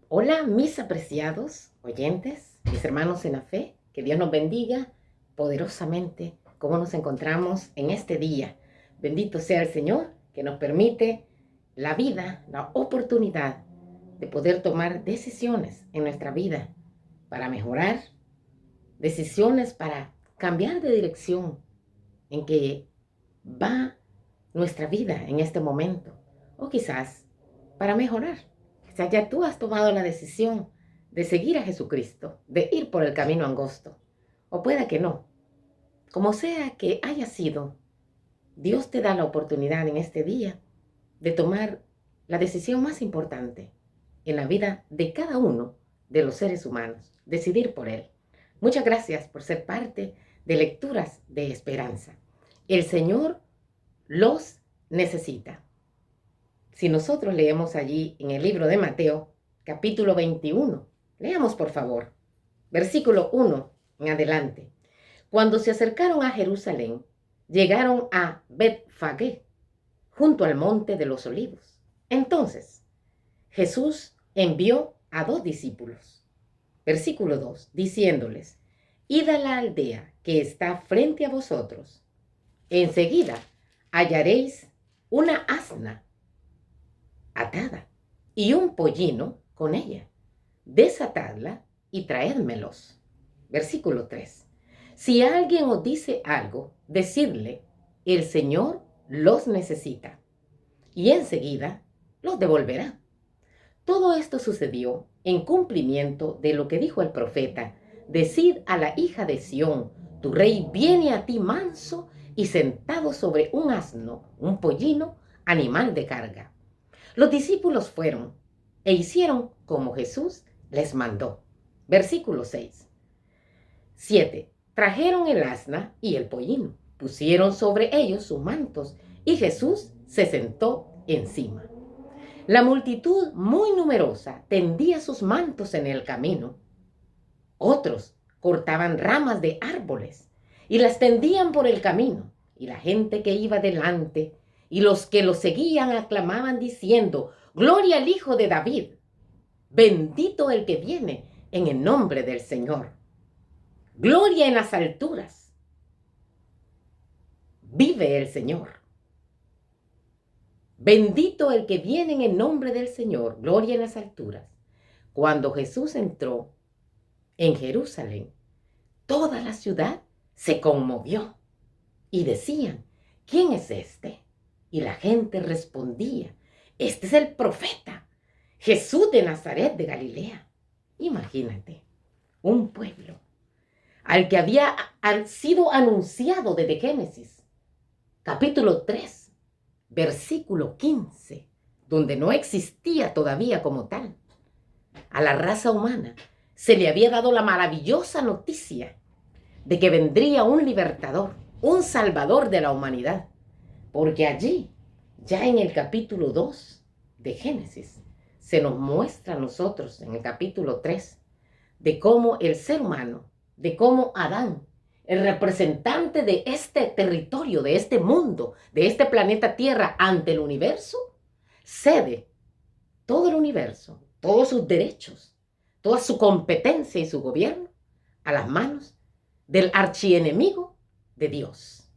Hola, mis apreciados oyentes, mis hermanos en la fe, que Dios nos bendiga poderosamente. ¿Cómo nos encontramos en este día? Bendito sea el Señor que nos permite la vida, la oportunidad de poder tomar decisiones en nuestra vida para mejorar, decisiones para cambiar de dirección en que va nuestra vida en este momento, o quizás para mejorar. Quizás ya tú has tomado la decisión de seguir a Jesucristo, de ir por el camino angosto, o pueda que no. Como sea que haya sido, Dios te da la oportunidad en este día de tomar la decisión más importante en la vida de cada uno de los seres humanos, decidir por Él. Muchas gracias por ser parte de Lecturas de Esperanza. El Señor los necesita. Si nosotros leemos allí en el libro de Mateo, capítulo 21, leamos por favor, versículo 1 en adelante. Cuando se acercaron a Jerusalén, llegaron a Betfagé, junto al monte de los olivos. Entonces, Jesús envió a 2 discípulos, versículo 2, diciéndoles, id a la aldea que está frente a vosotros. Enseguida hallaréis una asna atada y un pollino con ella. Desatadla y traédmelos. Versículo 3. Si alguien os dice algo, decidle, el Señor los necesita, y enseguida los devolverá. Todo esto sucedió en cumplimiento de lo que dijo el profeta: decid a la hija de Sión, tu rey viene a ti manso y sentado sobre un asno, un pollino, animal de carga. Los discípulos fueron e hicieron como Jesús les mandó. Versículo 6. 7. Trajeron el asna y el pollino, pusieron sobre ellos sus mantos y Jesús se sentó encima. La multitud muy numerosa tendía sus mantos en el camino. Otros cortaban ramas de árboles y las tendían por el camino, y la gente que iba delante y los que lo seguían aclamaban diciendo, gloria al Hijo de David, bendito el que viene en el nombre del Señor. Gloria en las alturas. Vive el Señor. Bendito el que viene en el nombre del Señor, gloria en las alturas. Cuando Jesús entró en Jerusalén, toda la ciudad se conmovió y decían, ¿quién es este? Y la gente respondía, este es el profeta, Jesús de Nazaret de Galilea. Imagínate, un pueblo al que había sido anunciado desde Génesis, capítulo 3, versículo 15, donde no existía todavía como tal. A la raza humana se le había dado la maravillosa noticia de que vendría un libertador, un salvador de la humanidad, porque allí, ya en el capítulo 2 de Génesis, se nos muestra a nosotros, en el capítulo 3, de cómo el ser humano, de cómo Adán, el representante de este territorio, de este mundo, de este planeta Tierra ante el universo, cede todo el universo, todos sus derechos, toda su competencia y su gobierno a las manos del archienemigo de Dios.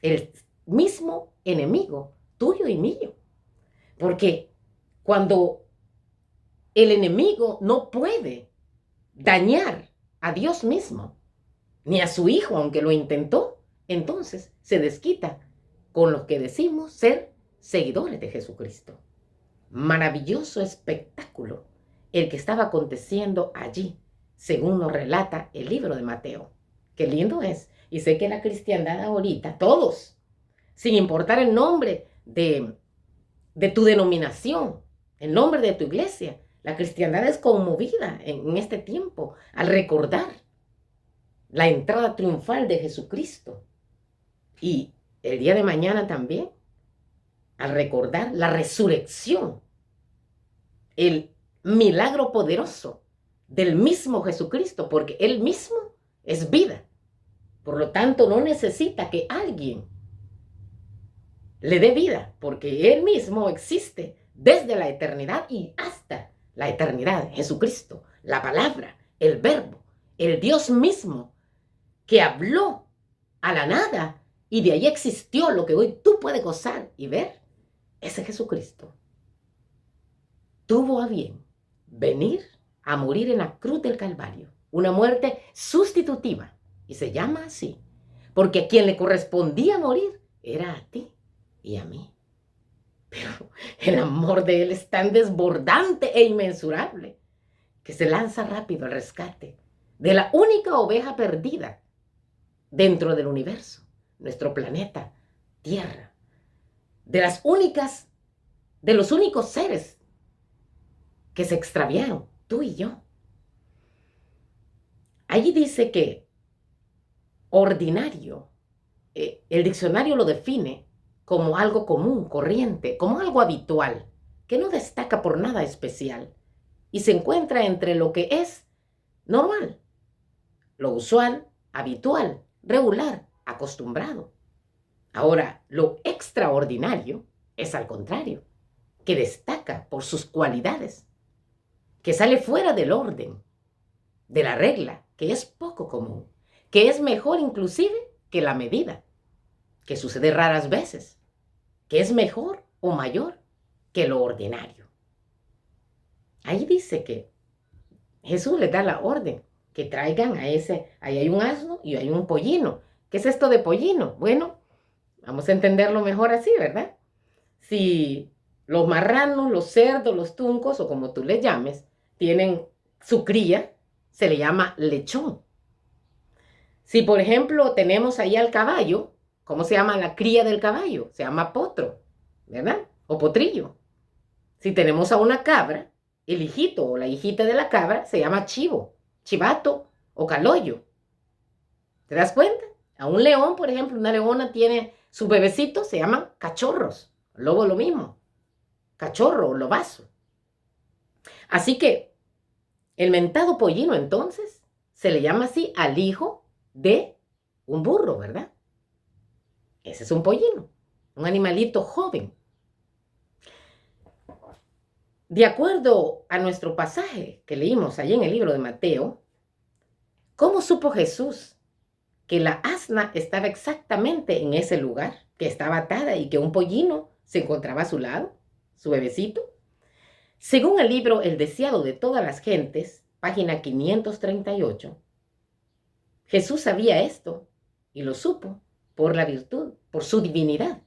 El mismo enemigo tuyo y mío. Porque cuando el enemigo no puede dañar a Dios mismo, ni a su hijo, aunque lo intentó, entonces se desquita con los que decimos ser seguidores de Jesucristo. Maravilloso espectáculo el que estaba aconteciendo allí, según nos relata el libro de Mateo. Qué lindo es. Y sé que la cristiandad ahorita, todos, sin importar el nombre de tu denominación, el nombre de tu iglesia, la cristiandad es conmovida en este tiempo al recordar la entrada triunfal de Jesucristo. Y el día de mañana también, al recordar la resurrección, el milagro poderoso del mismo Jesucristo, porque Él mismo es vida. Por lo tanto, no necesita que alguien le dé vida, porque Él mismo existe desde la eternidad y hasta la eternidad, Jesucristo, la palabra, el verbo, el Dios mismo que habló a la nada y de ahí existió lo que hoy tú puedes gozar y ver. Ese Jesucristo tuvo a bien venir a morir en la cruz del Calvario, una muerte sustitutiva, y se llama así, porque a quien le correspondía morir era a ti y a mí. Pero el amor de Él es tan desbordante e inmensurable que se lanza rápido al rescate de la única oveja perdida dentro del universo, nuestro planeta Tierra, de los únicos seres que se extraviaron, tú y yo. Allí dice que ordinario, el diccionario lo define como algo común, corriente, como algo habitual, que no destaca por nada especial y se encuentra entre lo que es normal, lo usual, habitual, regular, acostumbrado. Ahora, lo extraordinario es al contrario, que destaca por sus cualidades, que sale fuera del orden, de la regla, que es poco común, que es mejor inclusive que la medida, que sucede raras veces, que es mejor o mayor que lo ordinario. Ahí dice que Jesús les da la orden que traigan ahí hay un asno y hay un pollino. ¿Qué es esto de pollino? Bueno, vamos a entenderlo mejor así, ¿verdad? Si los marranos, los cerdos, los tuncos, o como tú les llames, tienen su cría, se le llama lechón. Si, por ejemplo, tenemos ahí al caballo, ¿cómo se llama la cría del caballo? Se llama potro, ¿verdad? O potrillo. Si tenemos a una cabra, el hijito o la hijita de la cabra se llama chivo, chivato o caloyo. ¿Te das cuenta? A un león, por ejemplo, una leona tiene sus bebecitos, se llaman cachorros. Lobo lo mismo, cachorro o lobazo. Así que el mentado pollino entonces se le llama así al hijo de un burro, ¿verdad? Ese es un pollino, un animalito joven. De acuerdo a nuestro pasaje que leímos allí en el libro de Mateo, ¿cómo supo Jesús que la asna estaba exactamente en ese lugar, que estaba atada y que un pollino se encontraba a su lado, su bebecito? Según el libro El deseado de todas las gentes, página 538, Jesús sabía esto y lo supo por la virtud, por su divinidad.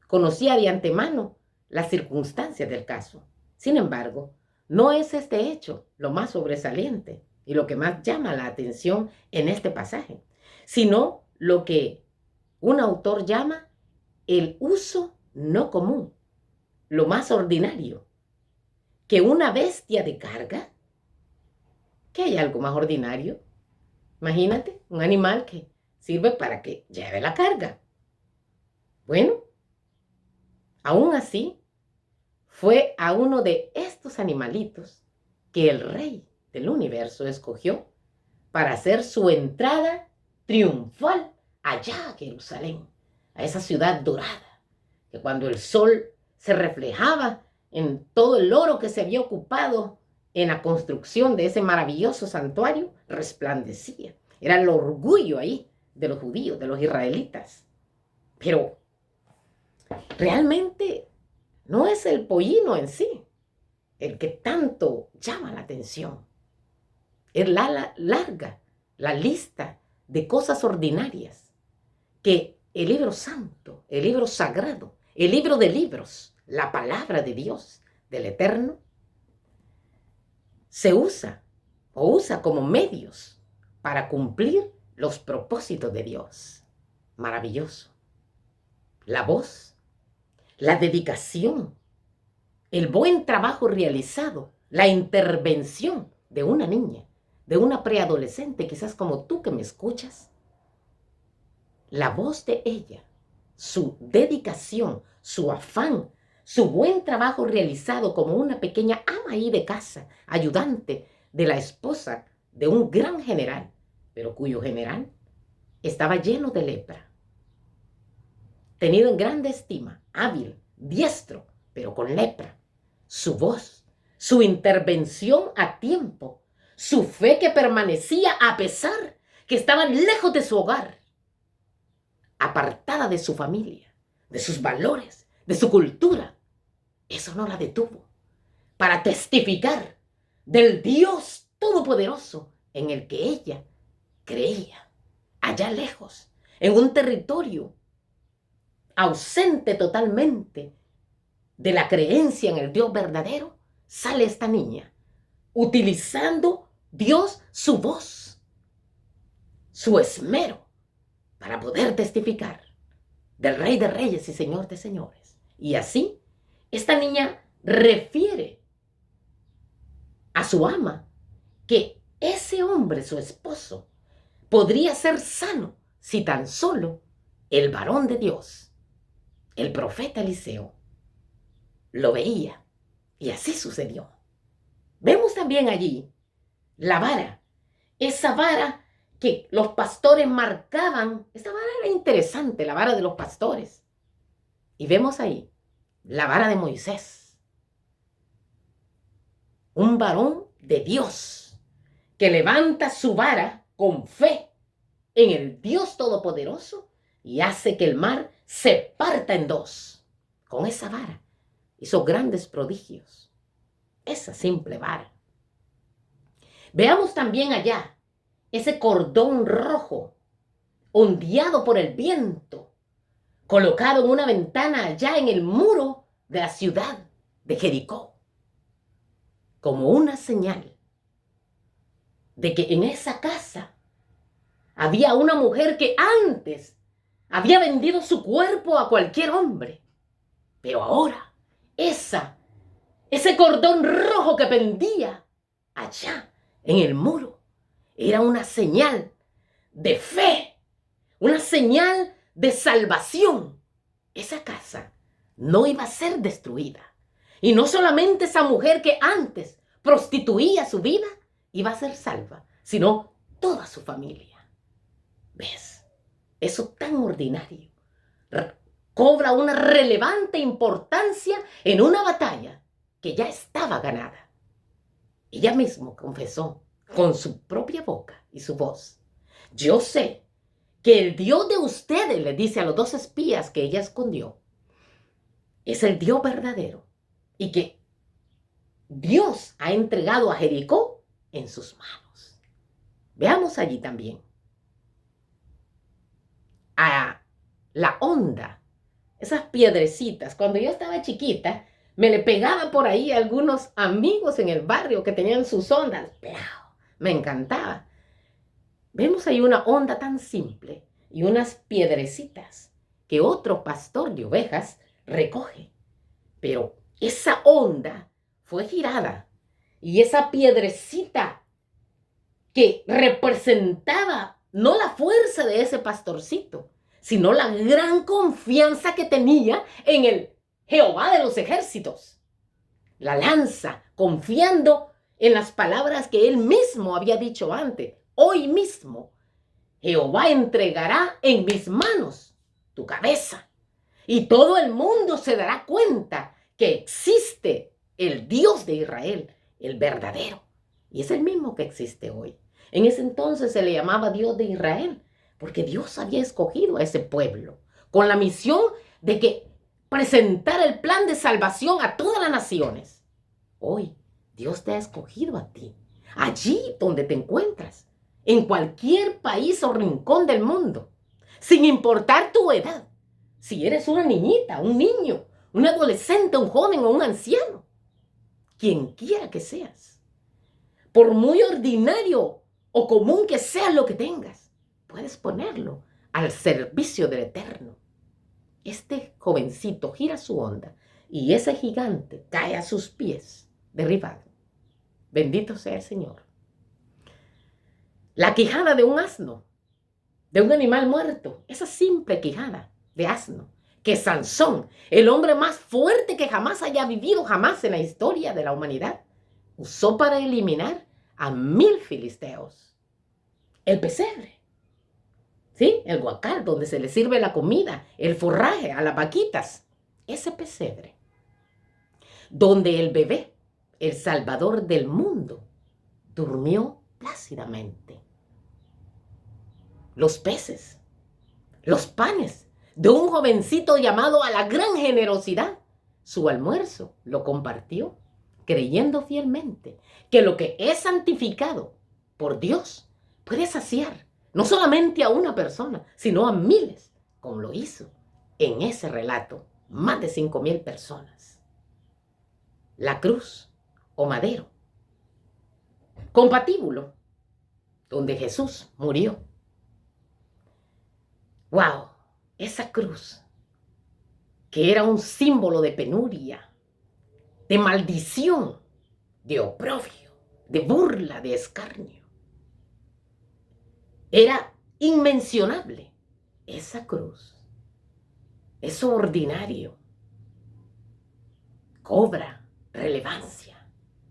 Conocía de antemano las circunstancias del caso. Sin embargo, no es este hecho lo más sobresaliente y lo que más llama la atención en este pasaje, sino lo que un autor llama el uso no común, lo más ordinario, que una bestia de carga. ¿Qué hay algo más ordinario? Imagínate, un animal que sirve para que lleve la carga. Bueno, aún así, fue a uno de estos animalitos que el rey del universo escogió para hacer su entrada triunfal allá a Jerusalén, a esa ciudad dorada, que cuando el sol se reflejaba en todo el oro que se había ocupado en la construcción de ese maravilloso santuario, resplandecía. Era el orgullo ahí de los judíos, de los israelitas. Pero realmente no es el pollino en sí el que tanto llama la atención. Es larga la lista de cosas ordinarias que el libro santo, el libro sagrado, el libro de libros, la palabra de Dios, del Eterno, se usa como medios para cumplir los propósitos de Dios. Maravilloso. La voz, la dedicación, el buen trabajo realizado, la intervención de una niña, de una preadolescente, quizás como tú que me escuchas, la voz de ella, su dedicación, su afán, su buen trabajo realizado como una pequeña ama ahí de casa, ayudante de la esposa de un gran general, pero cuyo general estaba lleno de lepra, tenido en grande estima, hábil, diestro, pero con lepra. Su voz, su intervención a tiempo, su fe que permanecía a pesar que estaban lejos de su hogar, apartada de su familia, de sus valores, de su cultura. Eso no la detuvo para testificar del Dios Todopoderoso en el que ella creía, allá lejos, en un territorio ausente totalmente de la creencia en el Dios verdadero. Sale esta niña utilizando Dios su voz, su esmero, para poder testificar del Rey de Reyes y Señor de Señores. Y así, esta niña refiere a su ama que ese hombre, su esposo, podría ser sano si tan solo el varón de Dios, el profeta Eliseo, lo veía. Y así sucedió. Vemos también allí la vara, esa vara que los pastores marcaban. Esta vara era interesante, la vara de los pastores. Y vemos ahí la vara de Moisés, un varón de Dios que levanta su vara con fe en el Dios Todopoderoso y hace que el mar se parta en dos. Con esa vara hizo grandes prodigios, esa simple vara. Veamos también allá ese cordón rojo ondeado por el viento, colocado en una ventana allá en el muro de la ciudad de Jericó, como una señal de que en esa casa había una mujer que antes había vendido su cuerpo a cualquier hombre, pero ahora ese cordón rojo que pendía allá en el muro era una señal de fe, una señal de salvación. Esa casa no iba a ser destruida. Y no solamente esa mujer que antes prostituía su vida iba a ser salva, sino toda su familia. ¿Ves? Eso tan ordinario cobra una relevante importancia en una batalla que ya estaba ganada. Ella misma confesó con su propia boca y su voz: yo sé que el Dios de ustedes, le dice a los 2 espías que ella escondió, es el Dios verdadero y que Dios ha entregado a Jericó en sus manos. Veamos allí también a la onda, esas piedrecitas. Cuando yo estaba chiquita, me le pegaba por ahí a algunos amigos en el barrio que tenían sus ondas. Me encantaba. Vemos ahí una onda tan simple y unas piedrecitas que otro pastor de ovejas recoge. Pero esa onda fue girada y esa piedrecita que representaba no la fuerza de ese pastorcito, sino la gran confianza que tenía en el Jehová de los ejércitos. La lanza, confiando en las palabras que él mismo había dicho antes. Hoy mismo Jehová entregará en mis manos tu cabeza. Y todo el mundo se dará cuenta que existe el Dios de Israel, el verdadero. Y es el mismo que existe hoy. En ese entonces se le llamaba Dios de Israel, porque Dios había escogido a ese pueblo con la misión de que presentara el plan de salvación a todas las naciones. Hoy Dios te ha escogido a ti, allí donde te encuentras, en cualquier país o rincón del mundo, sin importar tu edad. Si eres una niñita, un niño, un adolescente, un joven o un anciano, quien quiera que seas, por muy ordinario o común que sea lo que tengas, puedes ponerlo al servicio del Eterno. Este jovencito gira su onda y ese gigante cae a sus pies, derribado. Bendito sea el Señor. La quijada de un asno, de un animal muerto, esa simple quijada de asno, que Sansón, el hombre más fuerte que jamás haya vivido jamás en la historia de la humanidad, usó para eliminar a 1000 filisteos. El pesebre, ¿sí? El huacal donde se le sirve la comida, el forraje a las vaquitas. Ese pesebre, donde el bebé el Salvador del mundo, durmió plácidamente. Los peces, los panes de un jovencito llamado a la gran generosidad, su almuerzo lo compartió, creyendo fielmente que lo que es santificado por Dios puede saciar no solamente a una persona, sino a miles, como lo hizo en ese relato, más de 5,000 personas. La cruz o madero, con patíbulo, donde Jesús murió. ¡Wow! Esa cruz, que era un símbolo de penuria, de maldición, de oprobio, de burla, de escarnio. Era inmencionable. Esa cruz, eso ordinario, cobra relevancia.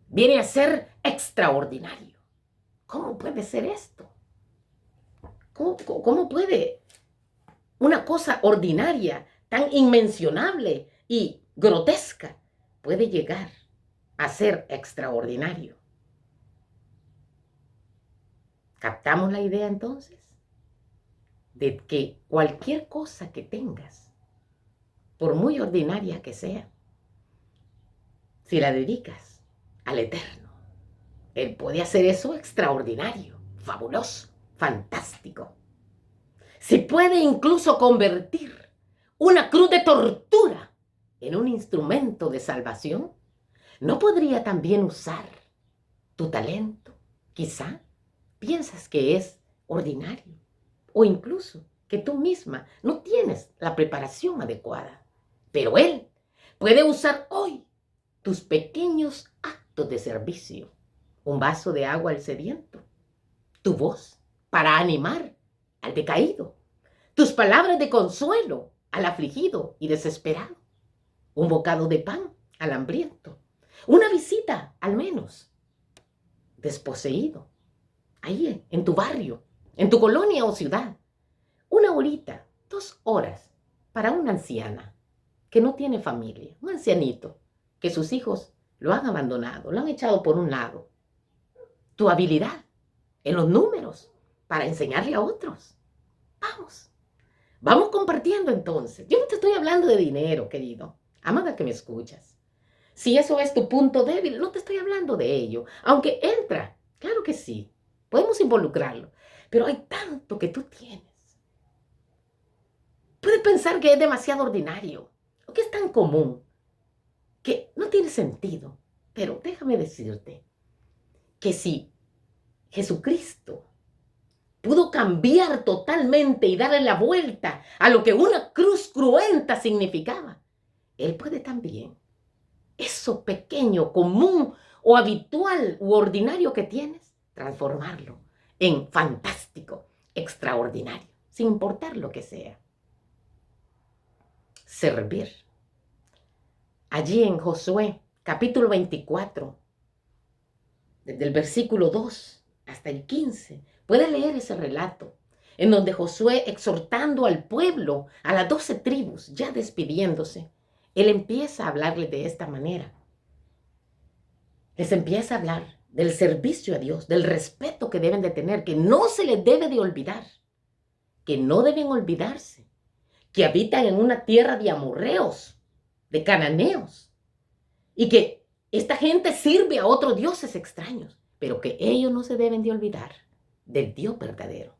Viene a ser extraordinario. ¿Cómo puede ser esto? ¿Cómo puede una cosa ordinaria, tan inmencionable y grotesca, puede llegar a ser extraordinario? ¿Captamos la idea entonces? De que cualquier cosa que tengas, por muy ordinaria que sea, si la dedicas al Eterno, Él puede hacer eso extraordinario, fabuloso, fantástico. Se puede incluso convertir una cruz de tortura en un instrumento de salvación. ¿No podría también usar tu talento? Quizá piensas que es ordinario o incluso que tú misma no tienes la preparación adecuada. Pero Él puede usar hoy tus pequeños actos de servicio. Un vaso de agua al sediento, tu voz para animar al decaído, tus palabras de consuelo al afligido y desesperado, un bocado de pan al hambriento, una visita al menos desposeído, ahí en tu barrio, en tu colonia o ciudad, una horita, 2 horas para una anciana que no tiene familia, un ancianito que sus hijos lo han abandonado, lo han echado por un lado. Tu habilidad en los números para enseñarle a otros. Vamos compartiendo entonces. Yo no te estoy hablando de dinero, querido, amada que me escuchas. Si eso es tu punto débil, no te estoy hablando de ello. Aunque entra, claro que sí, podemos involucrarlo. Pero hay tanto que tú tienes. Puedes pensar que es demasiado ordinario o que es tan común que no tiene sentido. Pero déjame decirte que si Jesucristo pudo cambiar totalmente y darle la vuelta a lo que una cruz cruenta significaba, Él puede también. Eso pequeño, común o habitual u ordinario que tienes, transformarlo en fantástico, extraordinario, sin importar lo que sea. Servir. Allí en Josué, capítulo 24, desde el versículo 2 hasta el 15, puedes leer ese relato, en donde Josué, exhortando al pueblo, a las 12 tribus, ya despidiéndose, él empieza a hablarles de esta manera. Les empieza a hablar del servicio a Dios, del respeto que deben de tener, que no se les debe de olvidar, que no deben olvidarse, que habitan en una tierra de amorreos, de cananeos, y que esta gente sirve a otros dioses extraños, pero que ellos no se deben de olvidar del Dios verdadero.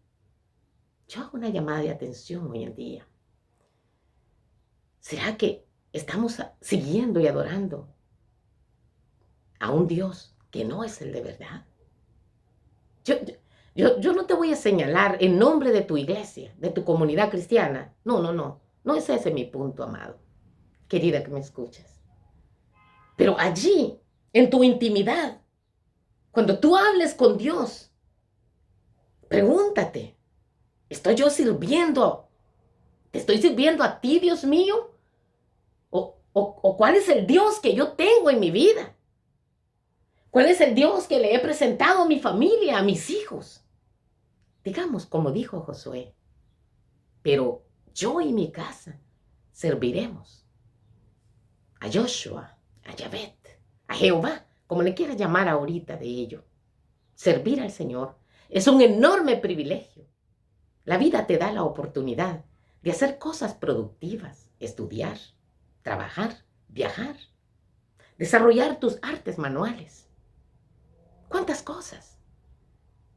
Yo hago una llamada de atención hoy en día. ¿Será que estamos siguiendo y adorando a un Dios que no es el de verdad? Yo no te voy a señalar en nombre de tu iglesia, de tu comunidad cristiana. No. No es ese mi punto, amado, querida que me escuchas. Pero allí, en tu intimidad, cuando tú hables con Dios, pregúntate, ¿estoy yo sirviendo? ¿Te estoy sirviendo a ti, Dios mío? ¿O cuál es el Dios que yo tengo en mi vida? ¿Cuál es el Dios que le he presentado a mi familia, a mis hijos? Digamos, como dijo Josué, pero yo y mi casa serviremos a Joshua, a Yahvé, a Jehová, como le quieras llamar ahorita de ello. Servir al Señor es un enorme privilegio. La vida te da la oportunidad de hacer cosas productivas, estudiar, trabajar, viajar, desarrollar tus artes manuales. ¿Cuántas cosas?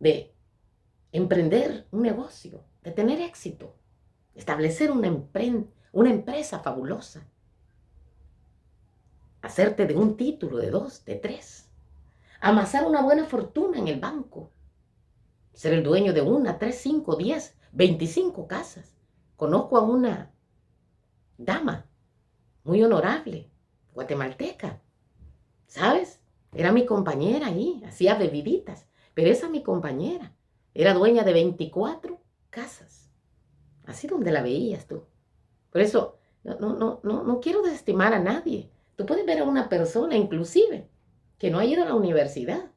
De emprender un negocio, de tener éxito, establecer una empresa fabulosa, hacerte de un título, de 2, de 3, amasar una buena fortuna en el banco, ser el dueño de 1, 3, 5, 10, 25 casas. Conozco a una dama muy honorable, guatemalteca, ¿sabes? Era mi compañera ahí, hacía bebiditas, pero esa mi compañera era dueña de 24 casas, así donde la veías tú. Por eso, no quiero desestimar a nadie. Tú puedes ver a una persona, inclusive, que no ha ido a la universidad,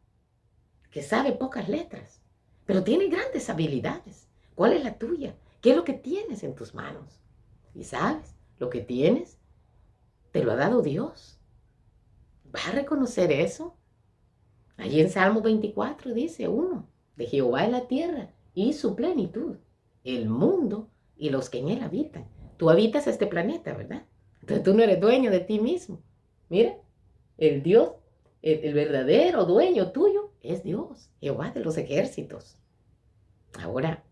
que sabe pocas letras, pero tiene grandes habilidades. ¿Cuál es la tuya? ¿Qué es lo que tienes en tus manos? Y sabes, lo que tienes, te lo ha dado Dios. ¿Vas a reconocer eso? Allí en Salmo 24 dice de Jehová es la tierra y su plenitud, el mundo y los que en él habitan. Tú habitas este planeta, ¿verdad? Entonces tú no eres dueño de ti mismo. Mira, el Dios, el verdadero dueño tuyo es Dios, Jehová de los ejércitos. Ahora,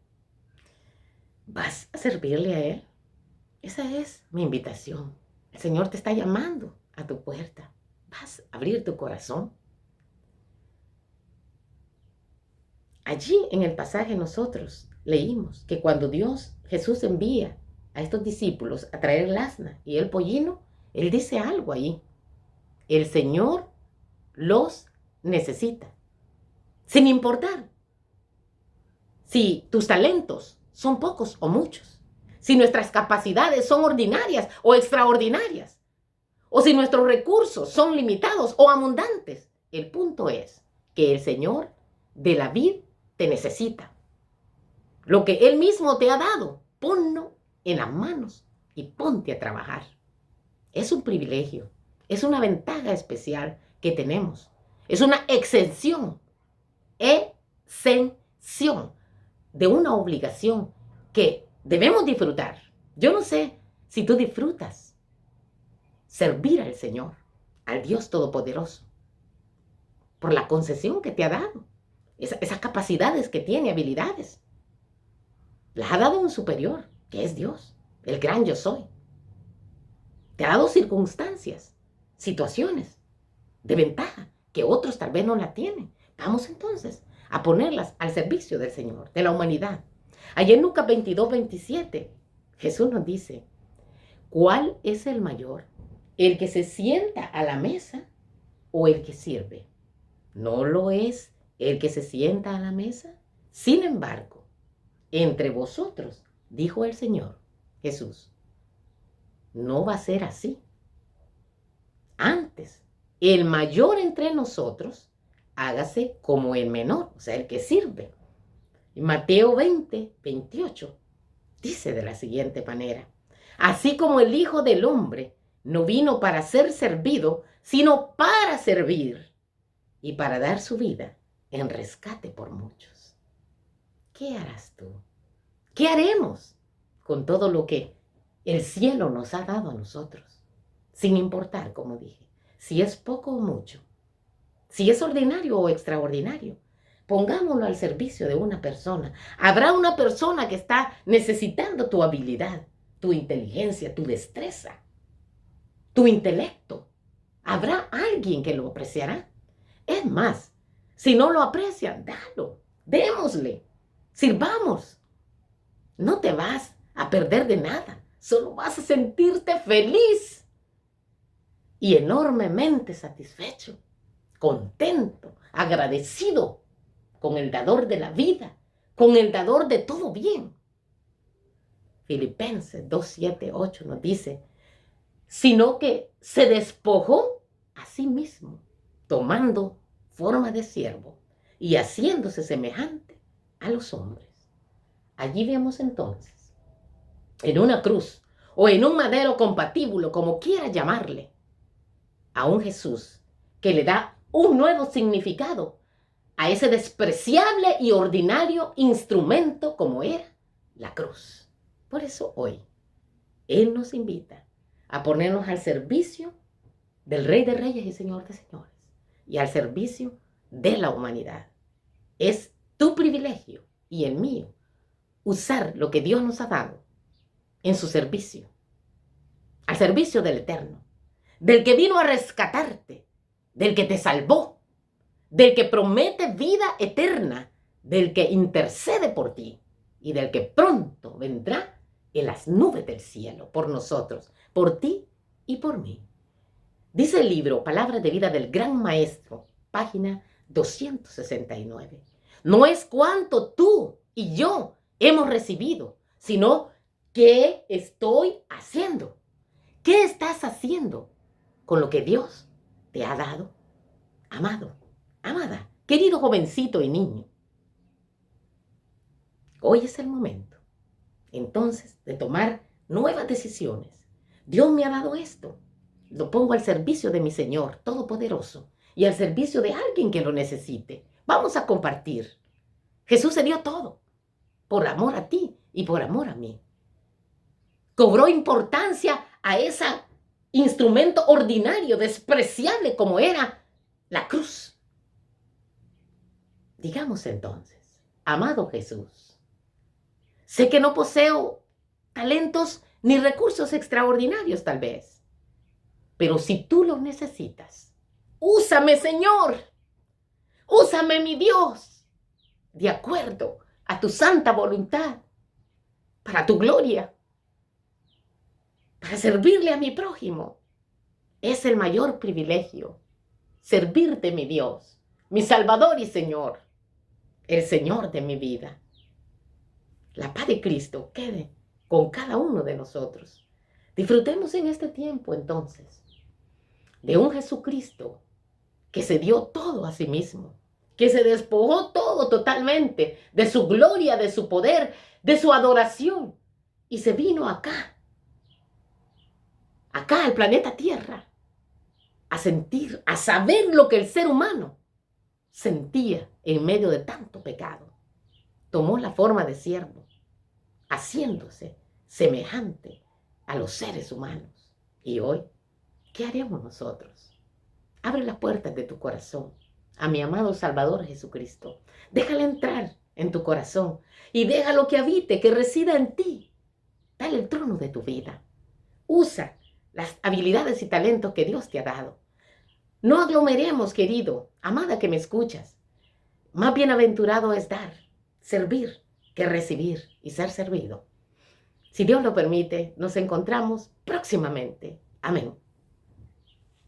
¿vas a servirle a Él? Esa es mi invitación. El Señor te está llamando a tu puerta. ¿Vas a abrir tu corazón? Allí en el pasaje nosotros leímos que cuando Jesús envía a estos discípulos a traer el asna y el pollino, Él dice algo ahí. El Señor los necesita. Sin importar si tus talentos son pocos o muchos, si nuestras capacidades son ordinarias o extraordinarias, o si nuestros recursos son limitados o abundantes. El punto es que el Señor de la vid te necesita. Lo que Él mismo te ha dado, ponlo en las manos y ponte a trabajar. Es un privilegio, es una ventaja especial que tenemos. Es una exención de una obligación que debemos disfrutar. Yo no sé si tú disfrutas servir al Señor, al Dios Todopoderoso, por la concesión que te ha dado, esas capacidades que tiene, habilidades. Las ha dado un superior, que es Dios, el gran yo soy. Te ha dado circunstancias, situaciones de ventaja que otros tal vez no la tienen. Vamos entonces a ponerlas al servicio del Señor, de la humanidad. Allí en Lucas 22, 27, Jesús nos dice, ¿cuál es el mayor? ¿El que se sienta a la mesa o el que sirve? ¿No lo es el que se sienta a la mesa? Sin embargo, entre vosotros, dijo el Señor Jesús, no va a ser así. Antes, el mayor entre nosotros, hágase como el menor, o sea, el que sirve. Y Mateo 20, 28, dice de la siguiente manera, así como el Hijo del Hombre no vino para ser servido, sino para servir y para dar su vida en rescate por muchos. ¿Qué harás tú? ¿Qué haremos con todo lo que el cielo nos ha dado a nosotros? Sin importar, como dije, si es poco o mucho, si es ordinario o extraordinario, pongámoslo al servicio de una persona. Habrá una persona que está necesitando tu habilidad, tu inteligencia, tu destreza, tu intelecto. Habrá alguien que lo apreciará. Es más, si no lo aprecian, dalo, démosle, sirvamos. No te vas a perder de nada, solo vas a sentirte feliz y enormemente satisfecho, contento, agradecido con el dador de la vida, con el dador de todo bien. Filipenses 2, 7, 8 nos dice, sino que se despojó a sí mismo, tomando forma de siervo y haciéndose semejante a los hombres. Allí vemos entonces, en una cruz o en un madero compatíbulo, como quiera llamarle, a un Jesús que le da un nuevo significado a ese despreciable y ordinario instrumento como era la cruz. Por eso hoy Él nos invita a ponernos al servicio del Rey de Reyes y Señor de Señores y al servicio de la humanidad. Es tu privilegio y el mío usar lo que Dios nos ha dado en su servicio, al servicio del Eterno, del que vino a rescatarte, del que te salvó, del que promete vida eterna, del que intercede por ti y del que pronto vendrá en las nubes del cielo por nosotros, por ti y por mí. Dice el libro Palabras de Vida del Gran Maestro, página 269. No es cuánto tú y yo hemos recibido, sino qué estoy haciendo. ¿Qué estás haciendo con lo que Dios te ha dado? Amado, amada, querido jovencito y niño. Hoy es el momento, entonces, de tomar nuevas decisiones. Dios me ha dado esto. Lo pongo al servicio de mi Señor Todopoderoso y al servicio de alguien que lo necesite. Vamos a compartir. Jesús se dio todo por amor a ti y por amor a mí. Cobró importancia a ese instrumento ordinario, despreciable como era la cruz. Digamos entonces, amado Jesús, sé que no poseo talentos ni recursos extraordinarios tal vez, pero si tú los necesitas, úsame, Señor, úsame, mi Dios, de acuerdo a tu santa voluntad, para tu gloria, para servirle a mi prójimo. Es el mayor privilegio, servirte, mi Dios, mi Salvador y Señor, el Señor de mi vida. La paz de Cristo quede con cada uno de nosotros. Disfrutemos en este tiempo, entonces, de un Jesucristo que se dio todo a sí mismo, que se despojó todo totalmente de su gloria, de su poder, de su adoración, y se vino acá al planeta Tierra, a sentir, a saber lo que el ser humano sentía en medio de tanto pecado. Tomó la forma de siervo, haciéndose semejante a los seres humanos. Y hoy, ¿qué haremos nosotros? Abre las puertas de tu corazón a mi amado Salvador Jesucristo. Déjale entrar en tu corazón y déjalo que habite, que resida en ti. Dale el trono de tu vida. Usa las habilidades y talentos que Dios te ha dado. No aglomeremos, querido, amada que me escuchas. Más bienaventurado es dar, servir, que recibir y ser servido. Si Dios lo permite, nos encontramos próximamente. Amén.